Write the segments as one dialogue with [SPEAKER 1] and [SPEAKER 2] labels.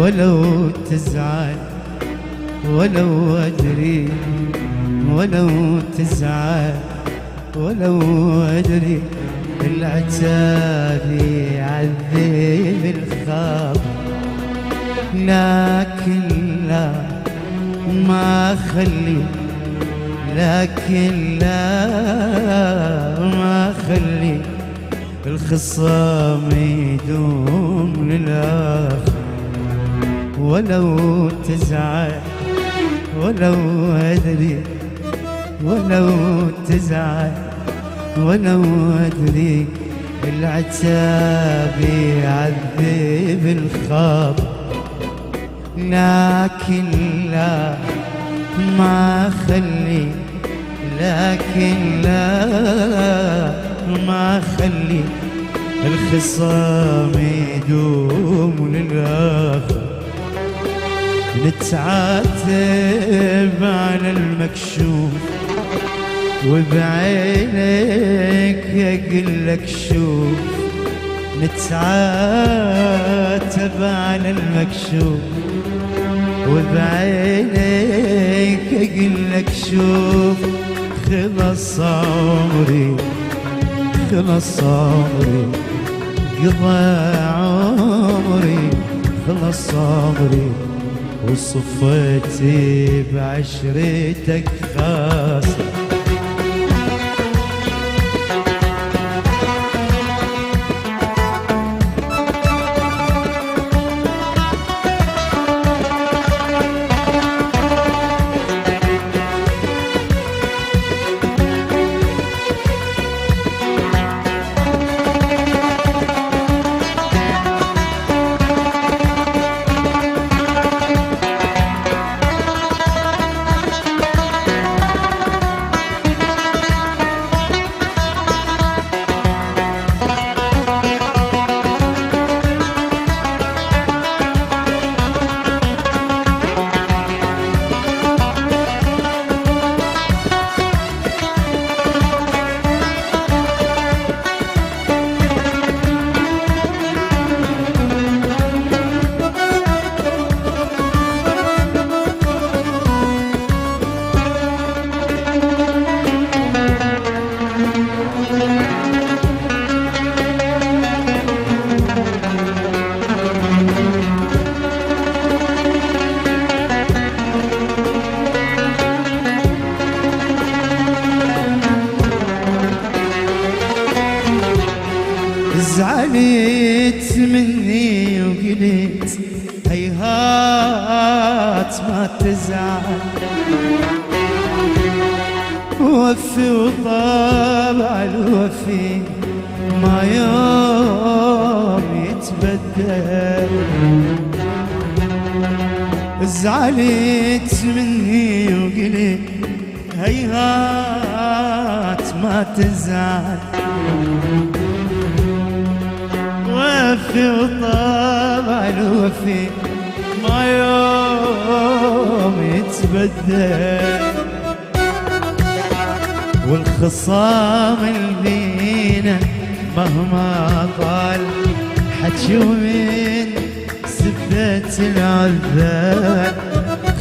[SPEAKER 1] ولو تزعل ولو أدري، ولو تزعل ولو أدري، العتاب يعذب الخاطر، لكن لا ما خلي، لكن لا ما خلي الخصام يدوم للآخر. ولو تزعل ولو أدري، ولو تزعل ولو أدري، العتاب يعذب الخاطر، لكن لا ما خلي، لكن لا ما خلي الخصام يدوم للآخر. نتعاتب على المكشوف وبعينك أقلك شوف، نتعاتب على المكشوف وبعينك أقلك شوف، خلص عمري خلص عمري، قضى عمري خلص عمري، وصفيتي بعشرتك خاصة. زعلت مني وقلت هيهات ما تزعل، وفي وطابع الوفي ما يوم يتبدل. زعلت مني وقلت هيهات ما تزعل، وفي وطابع الوفي ما يوم يتبدل. والخصام البينا مهما طال حكي من سبة العذاب،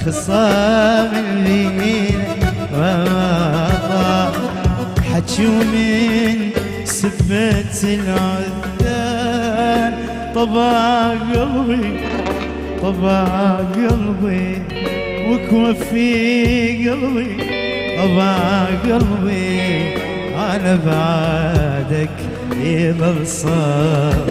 [SPEAKER 1] خصام البينا مهما طال حكي من سبة العذاب. طبع قلبي طبع قلبي وكوفي قلبي، طبع قلبي على بعدك يظل صار.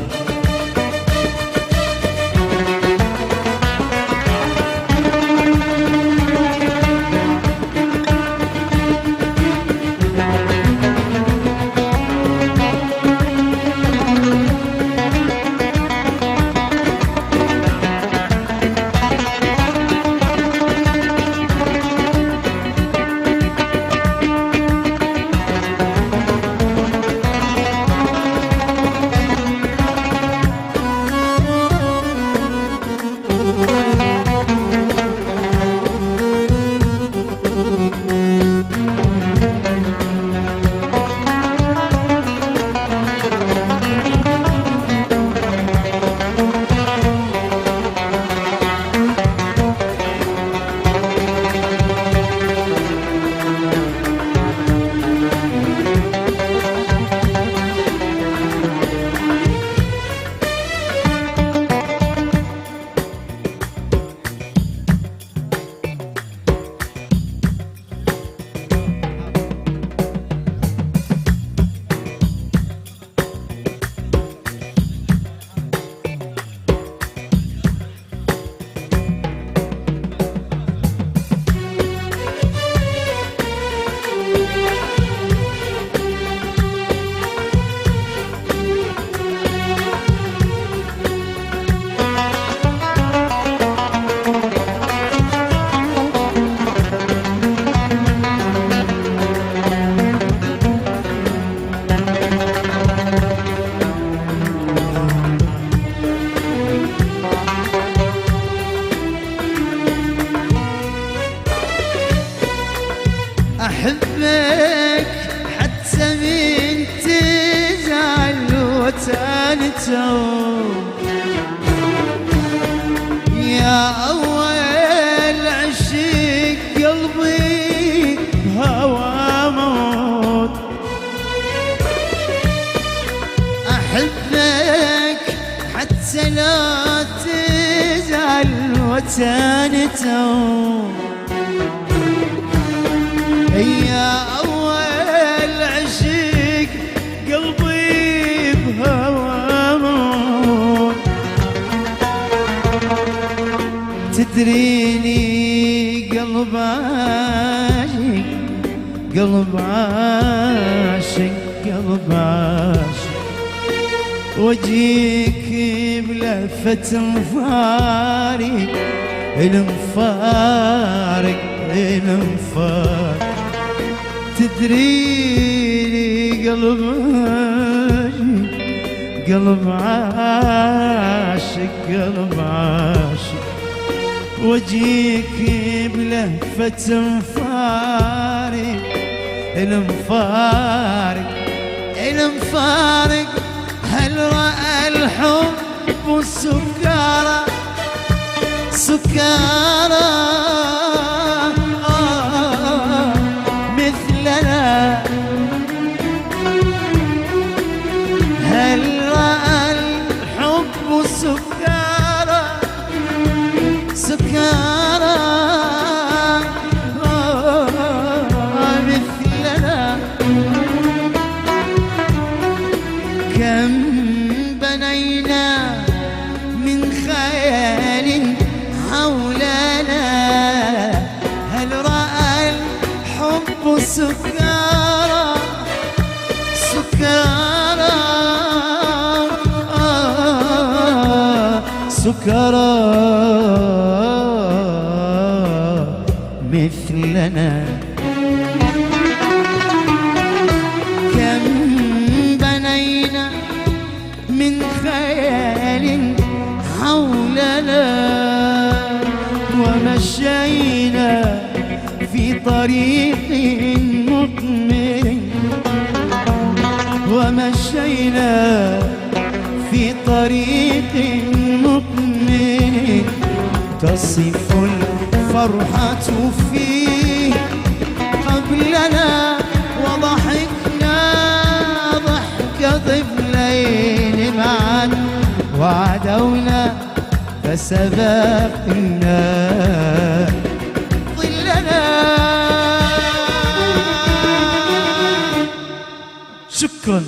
[SPEAKER 1] وتانته يا أول عشق قلبي هوى موت أحبك حتى لا تزعل وتانته يا أول عشق قلبي بهوى موت تدريني قلب عاشق قلب عاشق قلب عاشق وجيك بلفة المفارق المفارق المفارق تدريني قلب عاشق قلب عاشق قلب عاشق وجيك بلهفة مفارق المفارق المفارق هل رأى الحب السكارى سكارى مثلنا هل رأى الحب سكارى سكارى مثلنا كم بنينا من خيال حولنا هل رأى الحب سكارى سكارى سكارى مثلنا كم بنينا من خيال حولنا ومشينا في طريق مقمر ومشينا في طريق مقمر تصف الفرحة فيه قبلنا وضحكنا ضحك طفلين معا وعدونا فسبقنا ظلنا شكرا.